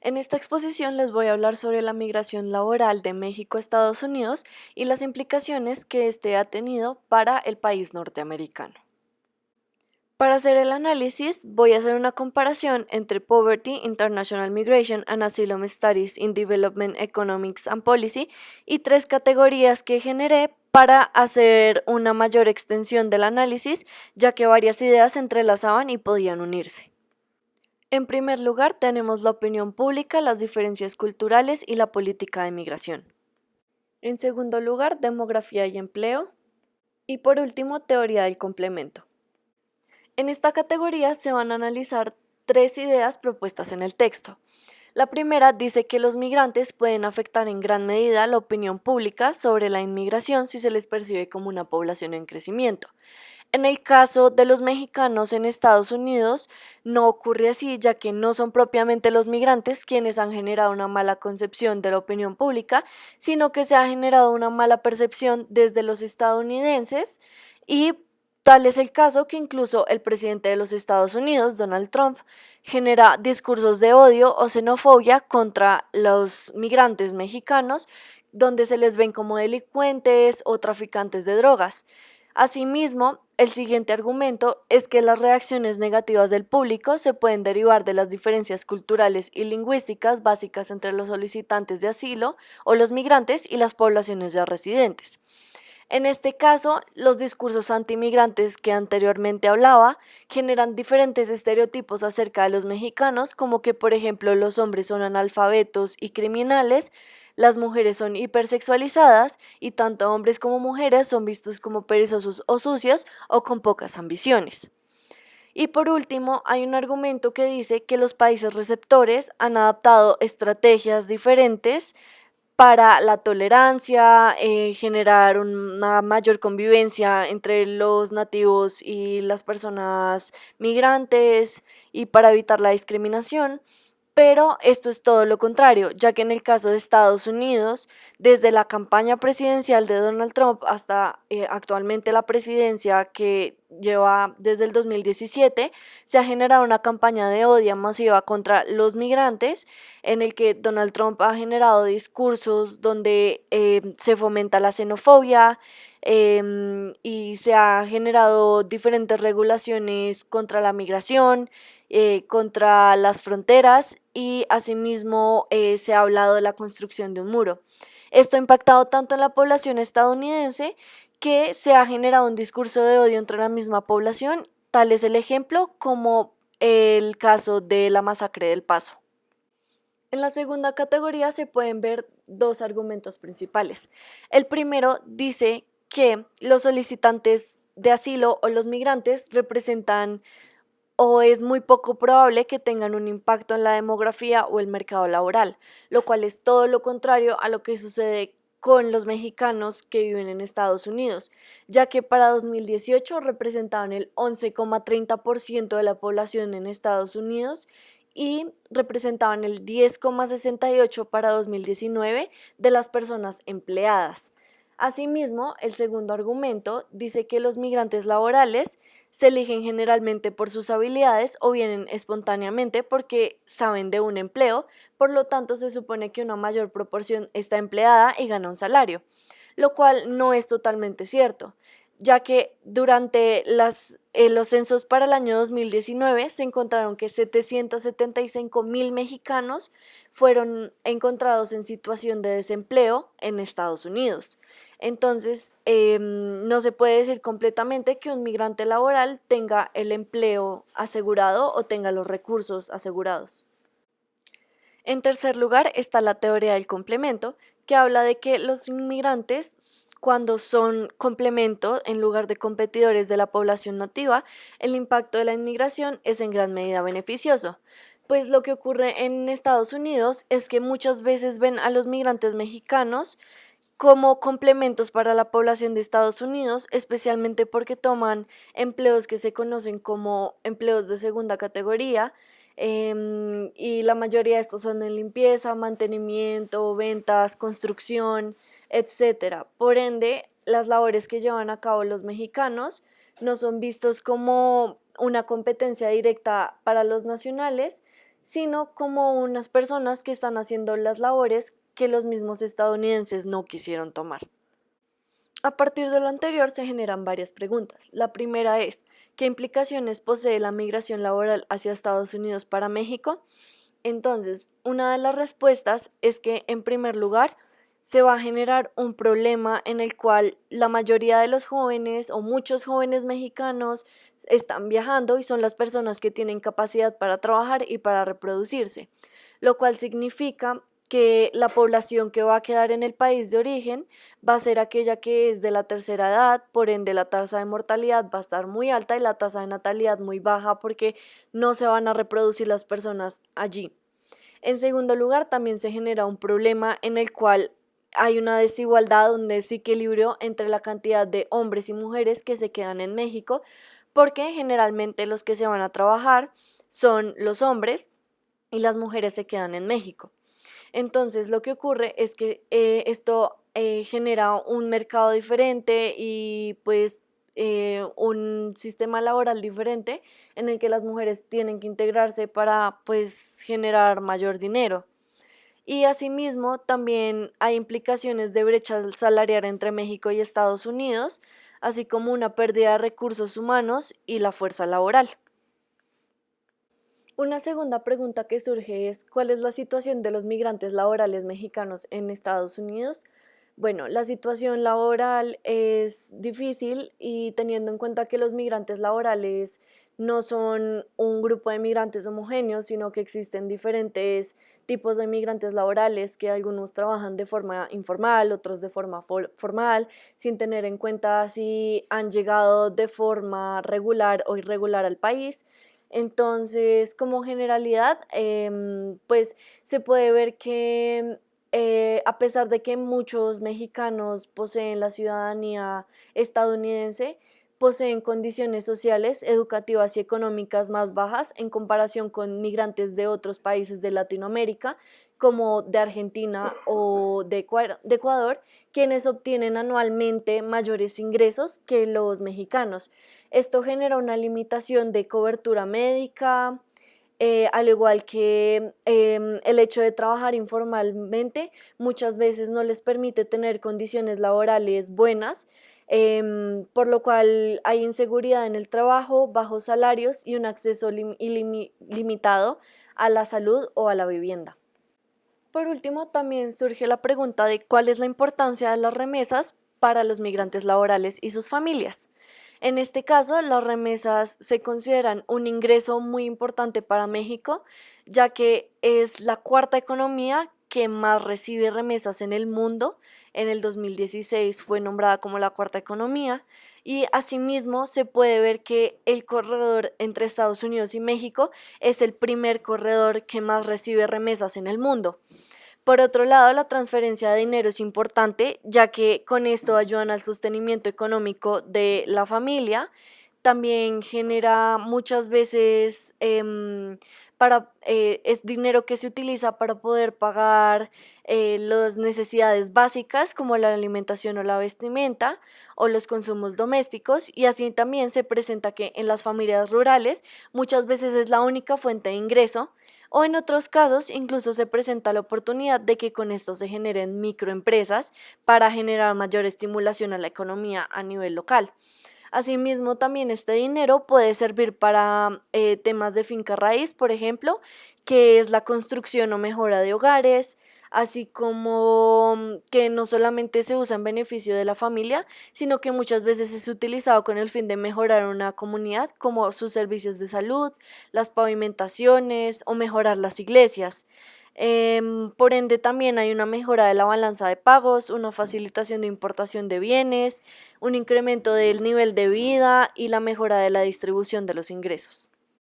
En esta exposición les voy a hablar sobre la migración laboral de México a Estados Unidos y las implicaciones que éste ha tenido para el país norteamericano. Para hacer el análisis, voy a hacer una comparación entre Poverty, International Migration and Asylum Studies in Development Economics and Policy y tres categorías que generé para hacer una mayor extensión del análisis, ya que varias ideas se entrelazaban y podían unirse. En primer lugar, tenemos la opinión pública, las diferencias culturales y la política de migración. En segundo lugar, demografía y empleo. Y por último, teoría del complemento. En esta categoría se van a analizar tres ideas propuestas en el texto. La primera dice que los migrantes pueden afectar en gran medida la opinión pública sobre la inmigración si se les percibe como una población en crecimiento. En el caso de los mexicanos en Estados Unidos, no ocurre así, ya que no son propiamente los migrantes quienes han generado una mala concepción de la opinión pública, sino que se ha generado una mala percepción desde los estadounidenses y tal es el caso que incluso el presidente de los Estados Unidos, Donald Trump, genera discursos de odio o xenofobia contra los migrantes mexicanos, donde se les ven como delincuentes o traficantes de drogas. Asimismo, el siguiente argumento es que las reacciones negativas del público se pueden derivar de las diferencias culturales y lingüísticas básicas entre los solicitantes de asilo o los migrantes y las poblaciones ya residentes. En este caso, los discursos antimigrantes que anteriormente hablaba generan diferentes estereotipos acerca de los mexicanos, como que, por ejemplo, los hombres son analfabetos y criminales, las mujeres son hipersexualizadas y tanto hombres como mujeres son vistos como perezosos o sucios o con pocas ambiciones. Y por último, hay un argumento que dice que los países receptores han adaptado estrategias diferentes para la tolerancia, generar una mayor convivencia entre los nativos y las personas migrantes y para evitar la discriminación. Pero esto es todo lo contrario, ya que en el caso de Estados Unidos, desde la campaña presidencial de Donald Trump hasta actualmente la presidencia que lleva desde el 2017, se ha generado una campaña de odio masiva contra los migrantes, en el que Donald Trump ha generado discursos donde se fomenta la xenofobia, y se ha generado diferentes regulaciones contra la migración, contra las fronteras y asimismo se ha hablado de la construcción de un muro. Esto ha impactado tanto en la población estadounidense que se ha generado un discurso de odio entre la misma población, tal es el ejemplo como el caso de la masacre del Paso. En la segunda categoría se pueden ver dos argumentos principales. El primero dice que los solicitantes de asilo o los migrantes representan o es muy poco probable que tengan un impacto en la demografía o el mercado laboral, lo cual es todo lo contrario a lo que sucede con los mexicanos que viven en Estados Unidos, ya que para 2018 representaban el 11,30% de la población en Estados Unidos y representaban el 10,68% para 2019 de las personas empleadas. Asimismo, el segundo argumento dice que los migrantes laborales se eligen generalmente por sus habilidades o vienen espontáneamente porque saben de un empleo, por lo tanto se supone que una mayor proporción está empleada y gana un salario, lo cual no es totalmente cierto, ya que durante los censos para el año 2019 se encontraron que 775.000 mexicanos fueron encontrados en situación de desempleo en Estados Unidos. Entonces, no se puede decir completamente que un migrante laboral tenga el empleo asegurado o tenga los recursos asegurados. En tercer lugar está la teoría del complemento, que habla de que los inmigrantes, cuando son complemento en lugar de competidores de la población nativa, el impacto de la inmigración es en gran medida beneficioso. Pues lo que ocurre en Estados Unidos es que muchas veces ven a los migrantes mexicanos como complementos para la población de Estados Unidos, especialmente porque toman empleos que se conocen como empleos de segunda categoría, y la mayoría de estos son en limpieza, mantenimiento, ventas, construcción, etcétera. Por ende, las labores que llevan a cabo los mexicanos no son vistos como una competencia directa para los nacionales, sino como unas personas que están haciendo las labores que los mismos estadounidenses no quisieron tomar. A partir de lo anterior se generan varias preguntas. La primera es, ¿qué implicaciones posee la migración laboral hacia Estados Unidos para México? Entonces, una de las respuestas es que, en primer lugar, se va a generar un problema en el cual la mayoría de los jóvenes o muchos jóvenes mexicanos están viajando y son las personas que tienen capacidad para trabajar y para reproducirse, lo cual significa que la población que va a quedar en el país de origen va a ser aquella que es de la tercera edad, por ende la tasa de mortalidad va a estar muy alta y la tasa de natalidad muy baja porque no se van a reproducir las personas allí. En segundo lugar, también se genera un problema en el cual hay una desigualdad, un desequilibrio entre la cantidad de hombres y mujeres que se quedan en México, porque generalmente los que se van a trabajar son los hombres y las mujeres se quedan en México. Entonces, lo que ocurre es que esto genera un mercado diferente y pues un sistema laboral diferente en el que las mujeres tienen que integrarse para pues generar mayor dinero. Y asimismo, también hay implicaciones de brecha salarial entre México y Estados Unidos, así como una pérdida de recursos humanos y la fuerza laboral. Una segunda pregunta que surge es, ¿cuál es la situación de los migrantes laborales mexicanos en Estados Unidos? Bueno, la situación laboral es difícil y teniendo en cuenta que los migrantes laborales no son un grupo de migrantes homogéneos, sino que existen diferentes tipos de migrantes laborales, que algunos trabajan de forma informal, otros de forma formal, sin tener en cuenta si han llegado de forma regular o irregular al país. Entonces, como generalidad, pues se puede ver que a pesar de que muchos mexicanos poseen la ciudadanía estadounidense, poseen condiciones sociales, educativas y económicas más bajas en comparación con migrantes de otros países de Latinoamérica, como de Argentina o de Ecuador, quienes obtienen anualmente mayores ingresos que los mexicanos. Esto genera una limitación de cobertura médica, al igual que el hecho de trabajar informalmente muchas veces no les permite tener condiciones laborales buenas, por lo cual hay inseguridad en el trabajo, bajos salarios y un acceso limitado a la salud o a la vivienda. Por último, también surge la pregunta de cuál es la importancia de las remesas para los migrantes laborales y sus familias. En este caso, las remesas se consideran un ingreso muy importante para México, ya que es la cuarta economía que más recibe remesas en el mundo. En el 2016 fue nombrada como la cuarta economía y asimismo se puede ver que el corredor entre Estados Unidos y México es el primer corredor que más recibe remesas en el mundo. Por otro lado, la transferencia de dinero es importante, ya que con esto ayudan al sostenimiento económico de la familia. También genera muchas veces es dinero que se utiliza para poder pagar las necesidades básicas como la alimentación o la vestimenta o los consumos domésticos, y así también se presenta que en las familias rurales muchas veces es la única fuente de ingreso, o en otros casos incluso se presenta la oportunidad de que con esto se generen microempresas para generar mayor estimulación a la economía a nivel local. Asimismo, también este dinero puede servir para temas de finca raíz, por ejemplo, que es la construcción o mejora de hogares, así como que no solamente se usa en beneficio de la familia, sino que muchas veces es utilizado con el fin de mejorar una comunidad, como sus servicios de salud, las pavimentaciones o mejorar las iglesias. Por ende, también hay una mejora de la balanza de pagos, una facilitación de importación de bienes, un incremento del nivel de vida y la mejora de la distribución de los ingresos.